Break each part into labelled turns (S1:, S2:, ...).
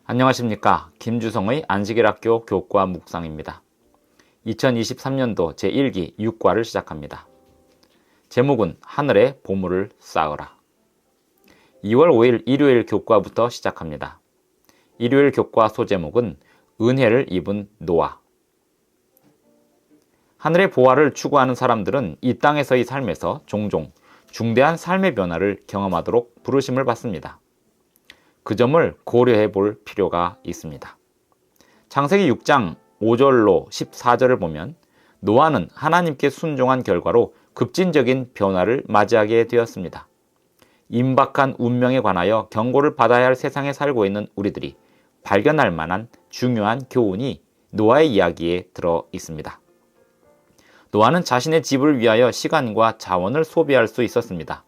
S1: 안녕하십니까. 김주성의 안식일학교 교과 묵상입니다. 2023년도 제1기 6과를 시작합니다. 제목은 하늘에 보물을 쌓으라. 2월 5일 일요일 교과부터 시작합니다. 일요일 교과 소제목은 은혜를 입은 노아. 하늘의 보화를 추구하는 사람들은 이 땅에서의 삶에서 종종 중대한 삶의 변화를 경험하도록 부르심을 받습니다. 그 점을 고려해 볼 필요가 있습니다. 창세기 6장 5절로 14절을 보면 노아는 하나님께 순종한 결과로 급진적인 변화를 맞이하게 되었습니다. 임박한 운명에 관하여 경고를 받아야 할 세상에 살고 있는 우리들이 발견할 만한 중요한 교훈이 노아의 이야기에 들어 있습니다. 노아는 자신의 집을 위하여 시간과 자원을 소비할 수 있었습니다.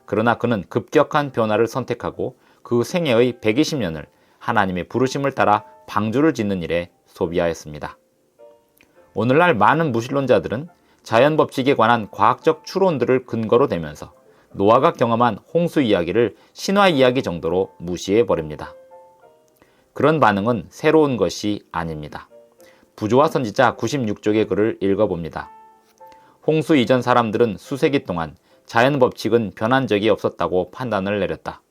S1: 그러나 그는 급격한 변화를 선택하고 그 생애의 120년을 하나님의 부르심을 따라 방주를 짓는 일에 소비하였습니다. 오늘날 많은 무신론자들은 자연 법칙에 관한 과학적 추론들을 근거로 대면서 노아가 경험한 홍수 이야기를 신화 이야기 정도로 무시해 버립니다. 그런 반응은 새로운 것이 아닙니다. 부조화 선지자 96쪽의 글을 읽어봅니다. 홍수 이전 사람들은 수세기 동안 자연 법칙은 변한 적이 없었다고 판단을 내렸다.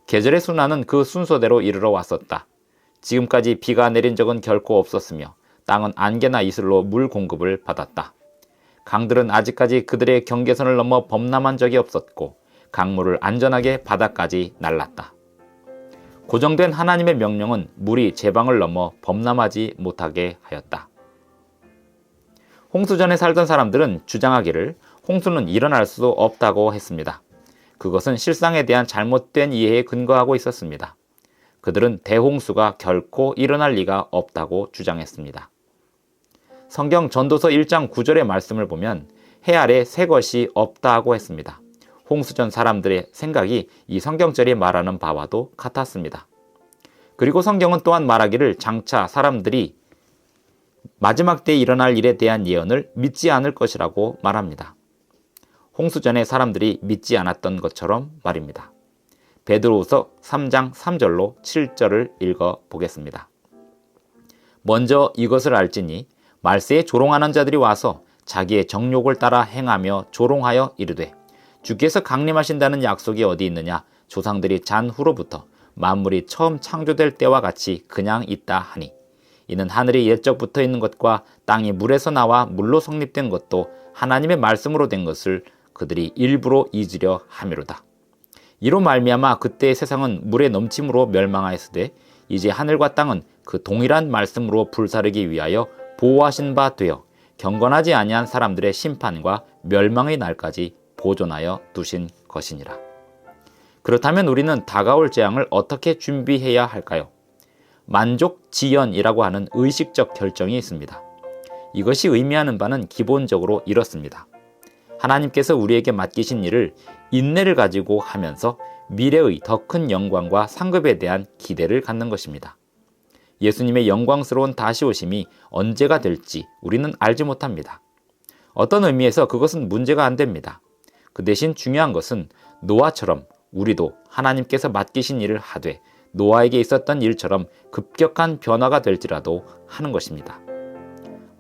S1: 계절의 순환은 그 순서대로 이르러 왔었다. 지금까지 비가 내린 적은 결코 없었으며 땅은 안개나 이슬로 물 공급을 받았다. 강들은 아직까지 그들의 경계선을 넘어 범람한 적이 없었고 강물을 안전하게 바다까지 날랐다. 고정된 하나님의 명령은 물이 제방을 넘어 범람하지 못하게 하였다. 홍수 전에 살던 사람들은 주장하기를 홍수는 일어날 수 없다고 했습니다. 그것은 실상에 대한 잘못된 이해에 근거하고 있었습니다. 그들은 대홍수가 결코 일어날 리가 없다고 주장했습니다. 성경 전도서 1장 9절의 말씀을 보면 해 아래 새 것이 없다고 했습니다. 홍수 전 사람들의 생각이 이 성경절이 말하는 바와도 같았습니다. 그리고 성경은 또한 말하기를 장차 사람들이 마지막 때에 일어날 일에 대한 예언을 믿지 않을 것이라고 말합니다. 홍수 전에 사람들이 믿지 않았던 것처럼 말입니다. 베드로후서 3장 3절로 7절을 읽어보겠습니다. 먼저 이것을 알지니 말세에 조롱하는 자들이 와서 자기의 정욕을 따라 행하며 조롱하여 이르되 주께서 강림하신다는 약속이 어디 있느냐. 조상들이 잔 후로부터 만물이 처음 창조될 때와 같이 그냥 있다 하니 이는 하늘이 옛적부터 있는 것과 땅이 물에서 나와 물로 성립된 것도 하나님의 말씀으로 된 것을 그들이 일부러 잊으려 함이로다. 이로 말미암아 그때의 세상은 물의 넘침으로 멸망하였으되 이제 하늘과 땅은 그 동일한 말씀으로 불사르기 위하여 보호하신 바 되어 경건하지 아니한 사람들의 심판과 멸망의 날까지 보존하여 두신 것이니라. 그렇다면 우리는 다가올 재앙을 어떻게 준비해야 할까요? 만족지연이라고 하는 의식적 결정이 있습니다. 이것이 의미하는 바는 기본적으로 이렇습니다. 하나님께서 우리에게 맡기신 일을 인내를 가지고 하면서 미래의 더 큰 영광과 상급에 대한 기대를 갖는 것입니다. 예수님의 영광스러운 다시 오심이 언제가 될지 우리는 알지 못합니다. 어떤 의미에서 그것은 문제가 안 됩니다. 그 대신 중요한 것은 노아처럼 우리도 하나님께서 맡기신 일을 하되 노아에게 있었던 일처럼 급격한 변화가 될지라도 하는 것입니다.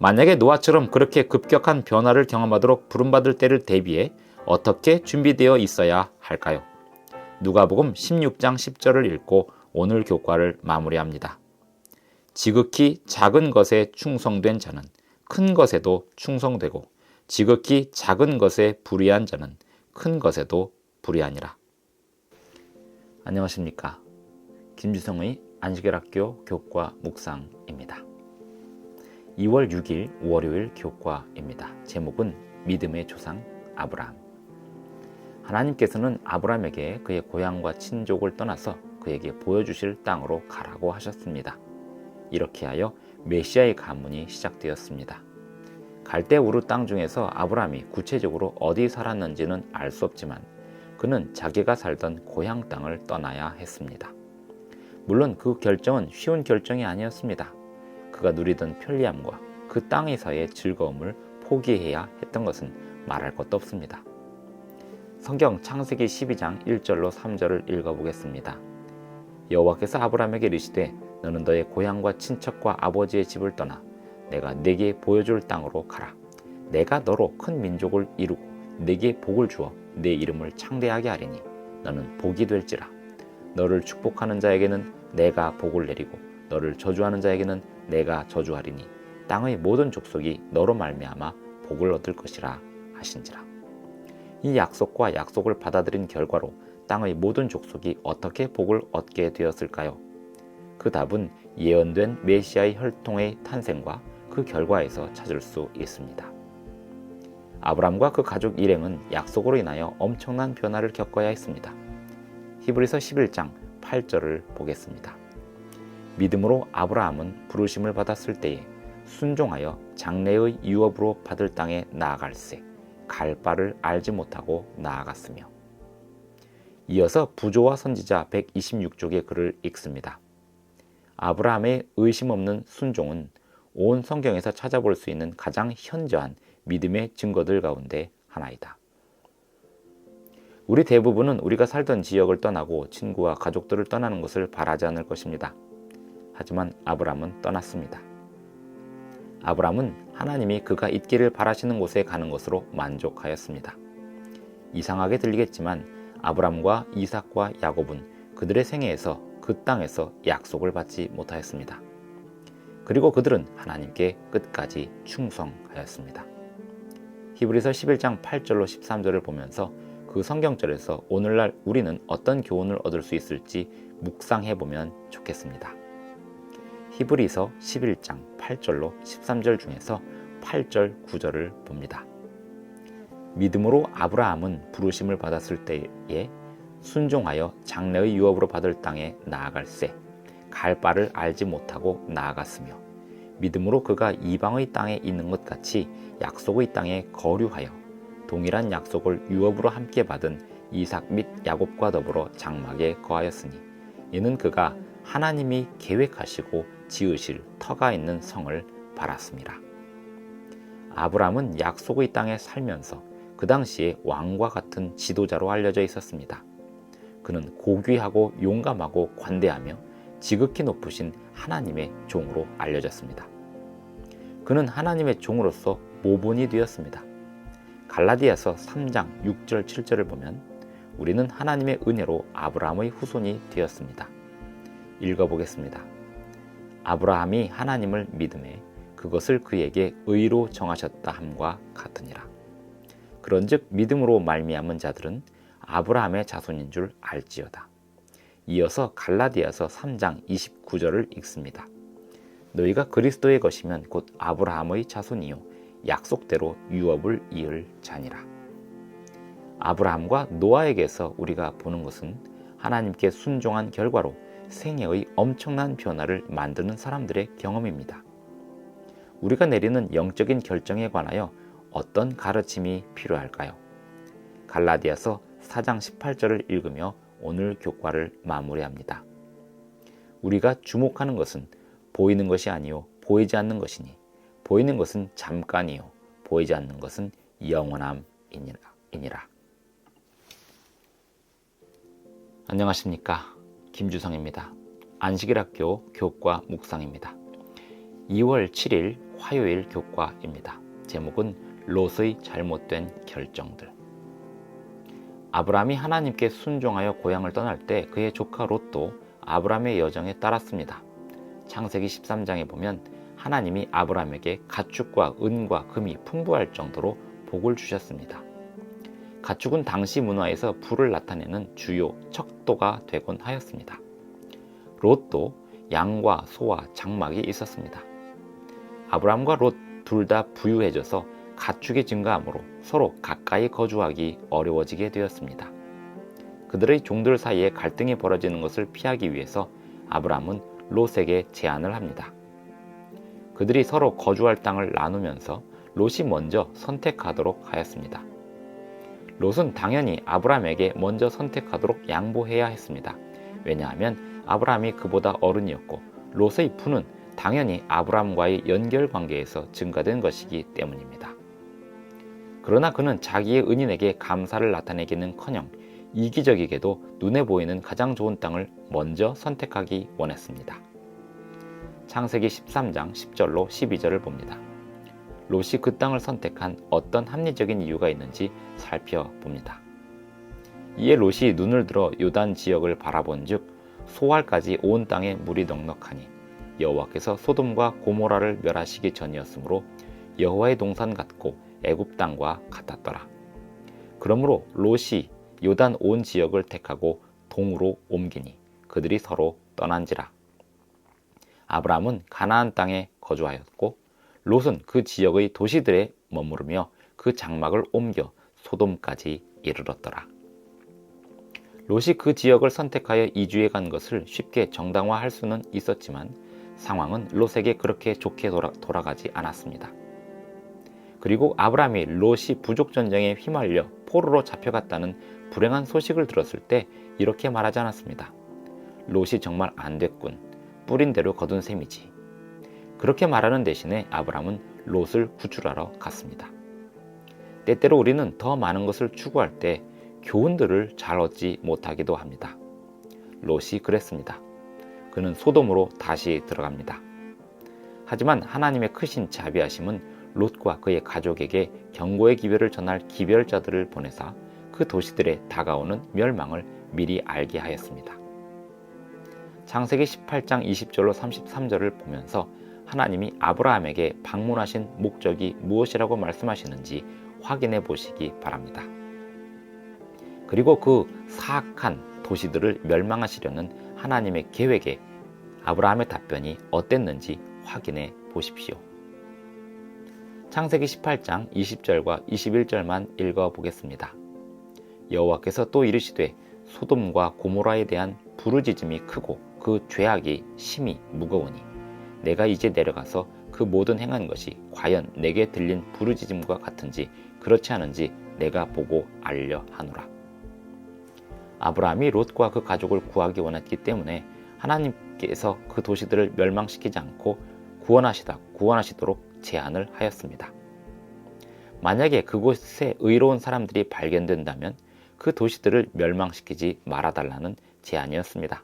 S1: 만약에 노아처럼 그렇게 급격한 변화를 경험하도록 부름받을 때를 대비해 어떻게 준비되어 있어야 할까요? 누가복음 16장 10절을 읽고 오늘 교과를 마무리합니다. 지극히 작은 것에 충성된 자는 큰 것에도 충성되고 지극히 작은 것에 불의한 자는 큰 것에도 불의하니라. 안녕하십니까. 김주성의 안식일학교 교과 묵상입니다. 2월 6일 월요일 교과입니다. 제목은 믿음의 조상 아브라함. 하나님께서는 아브라함에게 그의 고향과 친족을 떠나서 그에게 보여주실 땅으로 가라고 하셨습니다. 이렇게 하여 메시아의 가문이 시작되었습니다. 갈대우르 땅 중에서 아브라함이 구체적으로 어디 살았는지는 알 수 없지만 그는 자기가 살던 고향 땅을 떠나야 했습니다. 물론 그 결정은 쉬운 결정이 아니었습니다. 그가 누리던 편리함과 그 땅에서의 즐거움을 포기해야 했던 것은 말할 것도 없습니다. 성경 창세기 12장 1절로 3절을 읽어보겠습니다. 여호와께서 아브라함에게 이르시되 너는 너의 고향과 친척과 아버지의 집을 떠나 내가 네게 보여줄 땅으로 가라. 내가 너로 큰 민족을 이루고 네게 복을 주어 네 이름을 창대하게 하리니 너는 복이 될지라. 너를 축복하는 자에게는 내가 복을 내리고 너를 저주하는 자에게는 내가 저주하리니 땅의 모든 족속이 너로 말미암아 복을 얻을 것이라 하신지라. 이 약속과 약속을 받아들인 결과로 땅의 모든 족속이 어떻게 복을 얻게 되었을까요? 그 답은 예언된 메시아의 혈통의 탄생과 그 결과에서 찾을 수 있습니다. 아브람과 그 가족 일행은 약속으로 인하여 엄청난 변화를 겪어야 했습니다. 히브리서 11장 8절을 보겠습니다. 믿음으로 아브라함은 부르심을 받았을 때에 순종하여 장래의 유업으로 받을 땅에 나아갈새 갈 바를 알지 못하고 나아갔으며. 이어서 부조와 선지자 126쪽의 글을 읽습니다. 아브라함의 의심 없는 순종은 온 성경에서 찾아볼 수 있는 가장 현저한 믿음의 증거들 가운데 하나이다. 우리 대부분은 우리가 살던 지역을 떠나고 친구와 가족들을 떠나는 것을 바라지 않을 것입니다. 하지만 아브라함은 떠났습니다. 아브라함은 하나님이 그가 있기를 바라시는 곳에 가는 것으로 만족하였습니다. 이상하게 들리겠지만 아브라함과 이삭과 야곱은 그들의 생애에서 그 땅에서 약속을 받지 못하였습니다. 그리고 그들은 하나님께 끝까지 충성하였습니다. 히브리서 11장 8절로 13절을 보면서 그 성경절에서 오늘날 우리는 어떤 교훈을 얻을 수 있을지 묵상해보면 좋겠습니다. 히브리서 11장 8절로 13절 중에서 8절 9절을 봅니다. 믿음으로 아브라함은 부르심을 받았을 때에 순종하여 장래의 유업으로 받을 땅에 나아갈새 갈 바를 알지 못하고 나아갔으며 믿음으로 그가 이방의 땅에 있는 것 같이 약속의 땅에 거류하여 동일한 약속을 유업으로 함께 받은 이삭 및 야곱과 더불어 장막에 거하였으니 이는 그가 하나님이 계획하시고 지으실 터가 있는 성을 바랐습니다. 아브라함은 약속의 땅에 살면서 그 당시에 왕과 같은 지도자로 알려져 있었습니다. 그는 고귀하고 용감하고 관대하며 지극히 높으신 하나님의 종으로 알려졌습니다. 그는 하나님의 종으로서 모본이 되었습니다. 갈라디아서 3장 6절 7절을 보면 우리는 하나님의 은혜로 아브라함의 후손이 되었습니다. 읽어보겠습니다. 아브라함이 하나님을 믿음에 그것을 그에게 의로 정하셨다 함과 같으니라. 그런즉 믿음으로 말미암은 자들은 아브라함의 자손인 줄 알지어다. 이어서 갈라디아서 3장 29절을 읽습니다. 너희가 그리스도의 것이면 곧 아브라함의 자손이요 약속대로 유업을 이을 자니라. 아브라함과 노아에게서 우리가 보는 것은 하나님께 순종한 결과로 생애의 엄청난 변화를 만드는 사람들의 경험입니다. 우리가 내리는 영적인 결정에 관하여 어떤 가르침이 필요할까요? 갈라디아서 4장 18절을 읽으며 오늘 교과를 마무리합니다. 우리가 주목하는 것은 보이는 것이 아니요 보이지 않는 것이니 보이는 것은 잠깐이요 보이지 않는 것은 영원함이니라. 안녕하십니까, 김주성입니다. 안식일학교 교과 묵상입니다. 2월 7일 화요일 교과입니다. 제목은 롯의 잘못된 결정들. 아브라함이 하나님께 순종하여 고향을 떠날 때 그의 조카 롯도 아브라함의 여정에 따랐습니다. 창세기 13장에 보면 하나님이 아브라함에게 가축과 은과 금이 풍부할 정도로 복을 주셨습니다. 가축은 당시 문화에서 부를 나타내는 주요 척도가 되곤 하였습니다. 롯도 양과 소와 장막이 있었습니다. 아브라함과 롯 둘 다 부유해져서 가축이 증가하므로 서로 가까이 거주하기 어려워지게 되었습니다. 그들의 종들 사이에 갈등이 벌어지는 것을 피하기 위해서 아브라함은 롯에게 제안을 합니다. 그들이 서로 거주할 땅을 나누면서 롯이 먼저 선택하도록 하였습니다. 롯은 당연히 아브라함에게 먼저 선택하도록 양보해야 했습니다. 왜냐하면 아브라함이 그보다 어른이었고 롯의 부는 당연히 아브라함과의 연결 관계에서 증가된 것이기 때문입니다. 그러나 그는 자기의 은인에게 감사를 나타내기는커녕 이기적이게도 눈에 보이는 가장 좋은 땅을 먼저 선택하기 원했습니다. 창세기 13장 10절로 12절을 봅니다. 롯이 그 땅을 선택한 어떤 합리적인 이유가 있는지 살펴봅니다. 이에 롯이 눈을 들어 요단 지역을 바라본즉 소알까지 온 땅에 물이 넉넉하니 여호와께서 소돔과 고모라를 멸하시기 전이었으므로 여호와의 동산 같고 애굽 땅과 같았더라. 그러므로 롯이 요단 온 지역을 택하고 동으로 옮기니 그들이 서로 떠난지라. 아브라함은 가나안 땅에 거주하였고 롯은 그 지역의 도시들에 머무르며 그 장막을 옮겨 소돔까지 이르렀더라. 롯이 그 지역을 선택하여 이주해 간 것을 쉽게 정당화할 수는 있었지만 상황은 롯에게 그렇게 좋게 돌아가지 않았습니다. 그리고 아브라함이 롯이 부족 전쟁에 휘말려 포로로 잡혀갔다는 불행한 소식을 들었을 때 이렇게 말하지 않았습니다. 롯이 정말 안 됐군. 뿌린 대로 거둔 셈이지. 그렇게 말하는 대신에 아브라함은 롯을 구출하러 갔습니다. 때때로 우리는 더 많은 것을 추구할 때 교훈들을 잘 얻지 못하기도 합니다. 롯이 그랬습니다. 그는 소돔으로 다시 들어갑니다. 하지만 하나님의 크신 자비하심은 롯과 그의 가족에게 경고의 기별을 전할 기별자들을 보내사 그 도시들에 다가오는 멸망을 미리 알게 하였습니다. 창세기 18장 20절로 33절을 보면서 하나님이 아브라함에게 방문하신 목적이 무엇이라고 말씀하시는지 확인해 보시기 바랍니다. 그리고 그 사악한 도시들을 멸망하시려는 하나님의 계획에 아브라함의 답변이 어땠는지 확인해 보십시오. 창세기 18장 20절과 21절만 읽어보겠습니다. 여호와께서 또 이르시되 소돔과 고모라에 대한 부르짖음이 크고 그 죄악이 심히 무거우니 내가 이제 내려가서 그 모든 행한 것이 과연 내게 들린 부르짖음과 같은지 그렇지 않은지 내가 보고 알려 하노라. 아브라함이 롯과 그 가족을 구하기 원했기 때문에 하나님께서 그 도시들을 멸망시키지 않고 구원하시도록 제안을 하였습니다. 만약에 그곳에 의로운 사람들이 발견된다면 그 도시들을 멸망시키지 말아달라는 제안이었습니다.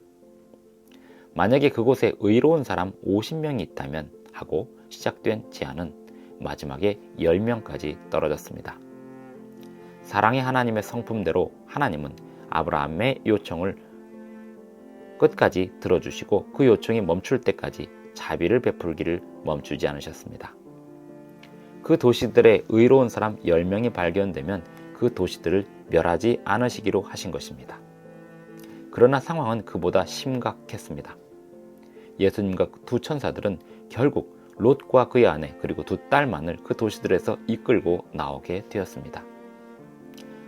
S1: 만약에 그곳에 의로운 사람 50명이 있다면 하고 시작된 제안은 마지막에 10명까지 떨어졌습니다. 사랑의 하나님의 성품대로 하나님은 아브라함의 요청을 끝까지 들어주시고 그 요청이 멈출 때까지 자비를 베풀기를 멈추지 않으셨습니다. 그 도시들의 의로운 사람 10명이 발견되면 그 도시들을 멸하지 않으시기로 하신 것입니다. 그러나 상황은 그보다 심각했습니다. 예수님과 두 천사들은 결국 롯과 그의 아내 그리고 두 딸만을 그 도시들에서 이끌고 나오게 되었습니다.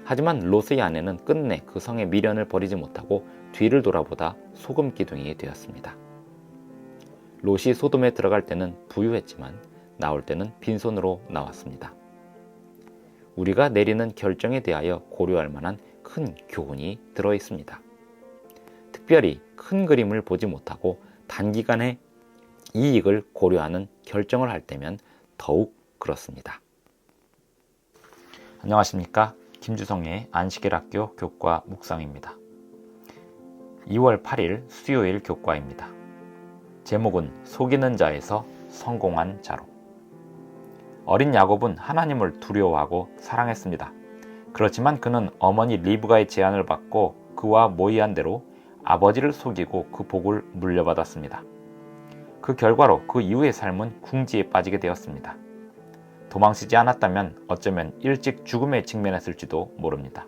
S1: 하지만 롯의 아내는 끝내 그 성의 미련을 버리지 못하고 뒤를 돌아보다 소금 기둥이 되었습니다. 롯이 소돔에 들어갈 때는 부유했지만 나올 때는 빈손으로 나왔습니다. 우리가 내리는 결정에 대하여 고려할 만한 큰 교훈이 들어 있습니다. 특별히 큰 그림을 보지 못하고 단기간의 이익을 고려하는 결정을 할 때면 더욱 그렇습니다. 안녕하십니까? 김주성의 안식일학교 교과 묵상입니다. 2월 8일 수요일 교과입니다. 제목은 속이는 자에서 성공한 자로. 어린 야곱은 하나님을 두려워하고 사랑했습니다. 그렇지만 그는 어머니 리브가의 제안을 받고 그와 모의한 대로 아버지를 속이고 그 복을 물려받았습니다. 그 결과로 그 이후의 삶은 궁지에 빠지게 되었습니다. 도망치지 않았다면 어쩌면 일찍 죽음에 직면했을지도 모릅니다.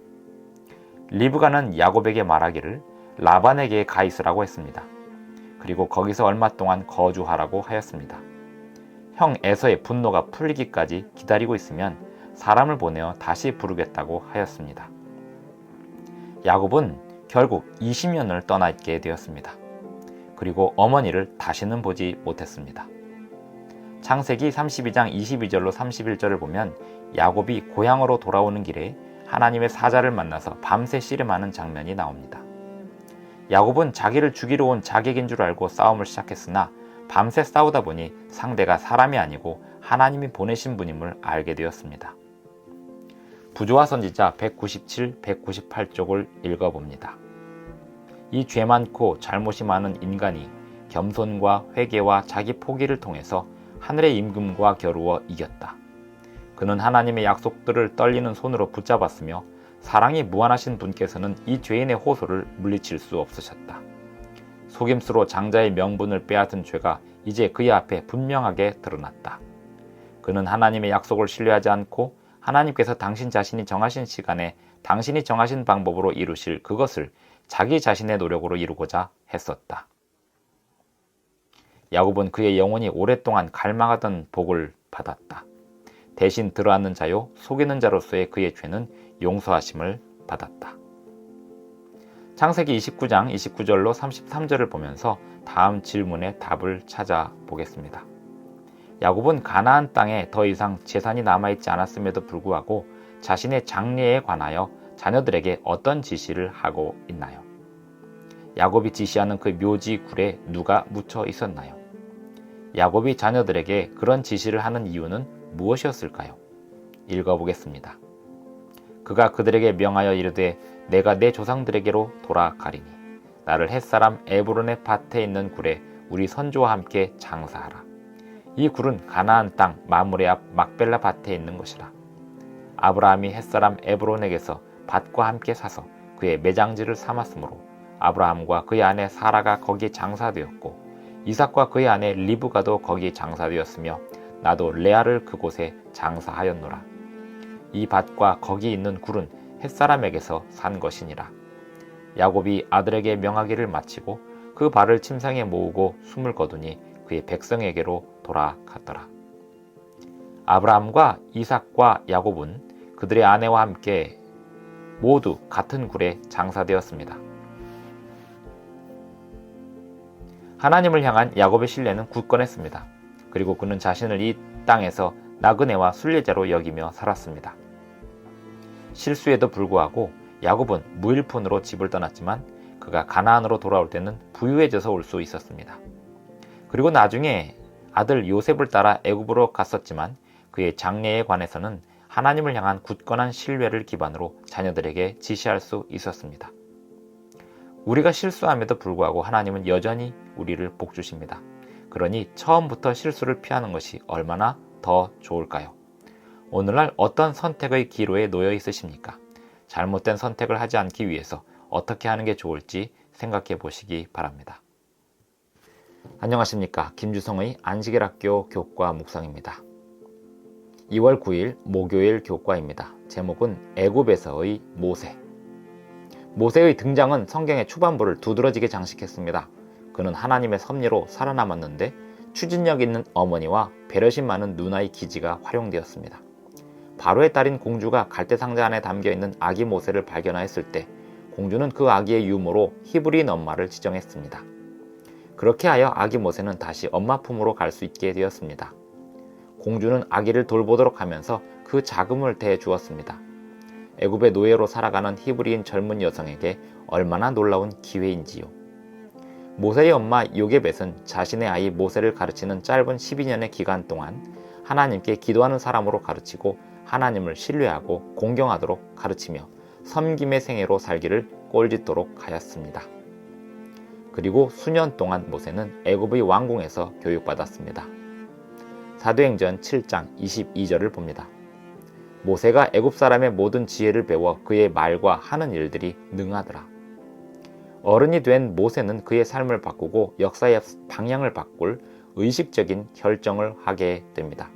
S1: 리브가는 야곱에게 말하기를 라반에게 가 있으라고 했습니다. 그리고 거기서 얼마 동안 거주하라고 하였습니다. 형 에서의 분노가 풀리기까지 기다리고 있으면 사람을 보내어 다시 부르겠다고 하였습니다. 야곱은 결국 20년을 떠나 있게 되었습니다. 그리고 어머니를 다시는 보지 못했습니다. 창세기 32장 22절로 31절을 보면 야곱이 고향으로 돌아오는 길에 하나님의 사자를 만나서 밤새 씨름하는 장면이 나옵니다. 야곱은 자기를 죽이러 온 자객인 줄 알고 싸움을 시작했으나 밤새 싸우다 보니 상대가 사람이 아니고 하나님이 보내신 분임을 알게 되었습니다. 부조화 선지자 197, 198쪽을 읽어봅니다. 이 죄 많고 잘못이 많은 인간이 겸손과 회개와 자기 포기를 통해서 하늘의 임금과 겨루어 이겼다. 그는 하나님의 약속들을 떨리는 손으로 붙잡았으며 사랑이 무한하신 분께서는 이 죄인의 호소를 물리칠 수 없으셨다. 속임수로 장자의 명분을 빼앗은 죄가 이제 그의 앞에 분명하게 드러났다. 그는 하나님의 약속을 신뢰하지 않고 하나님께서 당신 자신이 정하신 시간에 당신이 정하신 방법으로 이루실 그것을 자기 자신의 노력으로 이루고자 했었다. 야곱은 그의 영혼이 오랫동안 갈망하던 복을 받았다. 대신 들어앉는 자요 속이는 자로서의 그의 죄는 용서하심을 받았다. 창세기 29장 29절로 33절을 보면서 다음 질문의 답을 찾아보겠습니다. 야곱은 가나안 땅에 더 이상 재산이 남아있지 않았음에도 불구하고 자신의 장래에 관하여 자녀들에게 어떤 지시를 하고 있나요? 야곱이 지시하는 그 묘지 굴에 누가 묻혀 있었나요? 야곱이 자녀들에게 그런 지시를 하는 이유는 무엇이었을까요? 읽어보겠습니다. 그가 그들에게 명하여 이르되 내가 내 조상들에게로 돌아가리니 나를 햇사람 에브론의 밭에 있는 굴에 우리 선조와 함께 장사하라. 이 굴은 가나안 땅 마므레 앞 막벨라 밭에 있는 것이라. 아브라함이 햇사람 에브론에게서 밭과 함께 사서 그의 매장지를 삼았으므로 아브라함과 그의 아내 사라가 거기 장사되었고 이삭과 그의 아내 리브가도 거기 장사되었으며 나도 레아를 그곳에 장사하였노라. 이 밭과 거기 있는 굴은 햇사람에게서 산 것이니라. 야곱이 아들에게 명하기를 마치고 그 발을 침상에 모으고 숨을 거두니 그의 백성에게로 돌아갔더라. 아브라함과 이삭과 야곱은 그들의 아내와 함께 모두 같은 굴에 장사되었습니다. 하나님을 향한 야곱의 신뢰는 굳건했습니다. 그리고 그는 자신을 이 땅에서 나그네와 순례자로 여기며 살았습니다. 실수에도 불구하고 야곱은 무일푼으로 집을 떠났지만 그가 가나안으로 돌아올 때는 부유해져서 올 수 있었습니다. 그리고 나중에 아들 요셉을 따라 애굽으로 갔었지만 그의 장래에 관해서는 하나님을 향한 굳건한 신뢰를 기반으로 자녀들에게 지시할 수 있었습니다. 우리가 실수함에도 불구하고 하나님은 여전히 우리를 복주십니다. 그러니 처음부터 실수를 피하는 것이 얼마나 더 좋을까요? 오늘날 어떤 선택의 기로에 놓여 있으십니까? 잘못된 선택을 하지 않기 위해서 어떻게 하는 게 좋을지 생각해 보시기 바랍니다. 안녕하십니까. 김주성의 안식일 학교 교과 묵상입니다. 2월 9일 목요일 교과입니다. 제목은 애굽에서의 모세. 모세의 등장은 성경의 초반부를 두드러지게 장식했습니다. 그는 하나님의 섭리로 살아남았는데 추진력 있는 어머니와 배려심 많은 누나의 기지가 활용되었습니다. 바로의 딸인 공주가 갈대상자 안에 담겨있는 아기 모세를 발견하였을 때 공주는 그 아기의 유모로 히브리인 엄마를 지정했습니다. 그렇게 하여 아기 모세는 다시 엄마 품으로 갈 수 있게 되었습니다. 공주는 아기를 돌보도록 하면서 그 자금을 대주었습니다. 애굽의 노예로 살아가는 히브리인 젊은 여성에게 얼마나 놀라운 기회인지요. 모세의 엄마 요게벳은 자신의 아이 모세를 가르치는 짧은 12년의 기간 동안 하나님께 기도하는 사람으로 가르치고 하나님을 신뢰하고 공경하도록 가르치며 섬김의 생애로 살기를 꼴짓도록 하였습니다. 그리고 수년 동안 모세는 애굽의 왕궁에서 교육받았습니다. 사도행전 7장 22절을 봅니다. 모세가 애굽 사람의 모든 지혜를 배워 그의 말과 하는 일들이 능하더라. 어른이 된 모세는 그의 삶을 바꾸고 역사의 방향을 바꿀 의식적인 결정을 하게 됩니다.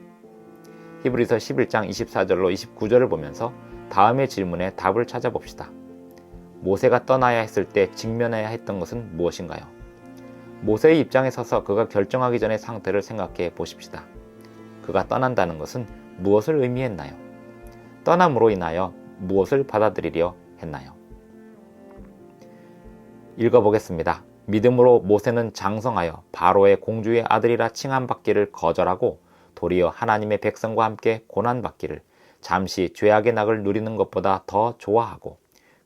S1: 히브리서 11장 24절로 29절을 보면서 다음의 질문에 답을 찾아봅시다. 모세가 떠나야 했을 때 직면해야 했던 것은 무엇인가요? 모세의 입장에 서서 그가 결정하기 전의 상태를 생각해 보십시다. 그가 떠난다는 것은 무엇을 의미했나요? 떠남으로 인하여 무엇을 받아들이려 했나요? 읽어보겠습니다. 믿음으로 모세는 장성하여 바로의 공주의 아들이라 칭함받기를 거절하고 도리어 하나님의 백성과 함께 고난받기를 잠시 죄악의 낙을 누리는 것보다 더 좋아하고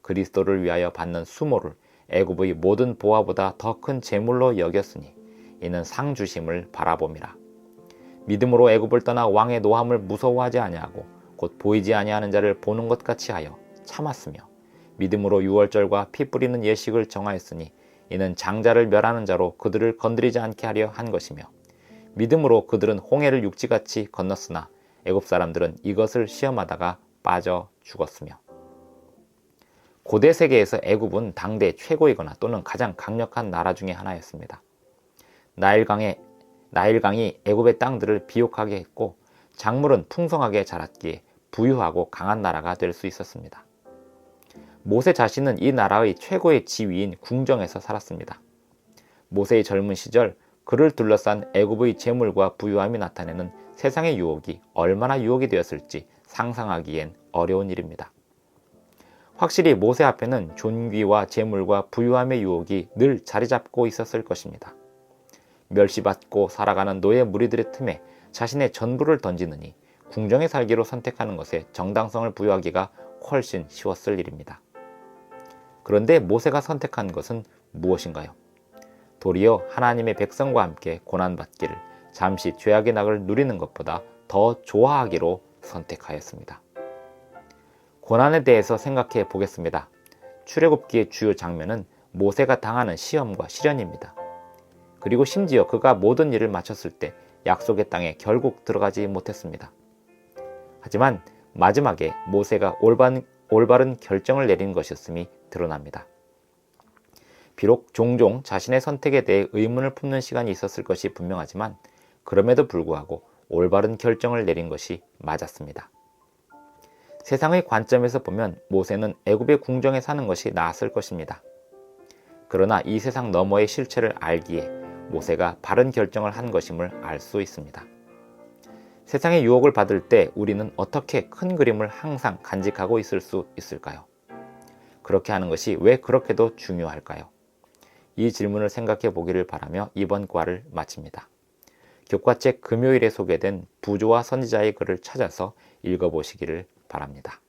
S1: 그리스도를 위하여 받는 수모를 애굽의 모든 보화보다 더 큰 재물로 여겼으니 이는 상 주심을 바라봄이라. 믿음으로 애굽을 떠나 왕의 노함을 무서워하지 아니하고 곧 보이지 아니하는 자를 보는 것 같이 하여 참았으며 믿음으로 유월절과 피 뿌리는 예식을 정하였으니 이는 장자를 멸하는 자로 그들을 건드리지 않게 하려 한 것이며 믿음으로 그들은 홍해를 육지같이 건넜으나 애굽 사람들은 이것을 시험하다가 빠져 죽었으며. 고대 세계에서 애굽은 당대 최고이거나 또는 가장 강력한 나라 중에 하나였습니다. 나일강이 애굽의 땅들을 비옥하게 했고 작물은 풍성하게 자랐기에 부유하고 강한 나라가 될 수 있었습니다. 모세 자신은 이 나라의 최고의 지위인 궁정에서 살았습니다. 모세의 젊은 시절 그를 둘러싼 애굽의 재물과 부유함이 나타내는 세상의 유혹이 얼마나 유혹이 되었을지 상상하기엔 어려운 일입니다. 확실히 모세 앞에는 존귀와 재물과 부유함의 유혹이 늘 자리 잡고 있었을 것입니다. 멸시받고 살아가는 노예 무리들의 틈에 자신의 전부를 던지느니 궁정에 살기로 선택하는 것에 정당성을 부여하기가 훨씬 쉬웠을 일입니다. 그런데 모세가 선택한 것은 무엇인가요? 도리어 하나님의 백성과 함께 고난받기를, 잠시 죄악의 낙을 누리는 것보다 더 좋아하기로 선택하였습니다. 고난에 대해서 생각해 보겠습니다. 출애굽기의 주요 장면은 모세가 당하는 시험과 시련입니다. 그리고 심지어 그가 모든 일을 마쳤을 때 약속의 땅에 결국 들어가지 못했습니다. 하지만 마지막에 모세가 올바른 결정을 내린 것이었음이 드러납니다. 비록 종종 자신의 선택에 대해 의문을 품는 시간이 있었을 것이 분명하지만 그럼에도 불구하고 올바른 결정을 내린 것이 맞았습니다. 세상의 관점에서 보면 모세는 애굽의 궁정에 사는 것이 나았을 것입니다. 그러나 이 세상 너머의 실체를 알기에 모세가 바른 결정을 한 것임을 알 수 있습니다. 세상의 유혹을 받을 때 우리는 어떻게 큰 그림을 항상 간직하고 있을 수 있을까요? 그렇게 하는 것이 왜 그렇게도 중요할까요? 이 질문을 생각해 보기를 바라며 이번 과를 마칩니다. 교과책 금요일에 소개된 부조와 선지자의 글을 찾아서 읽어보시기를 바랍니다.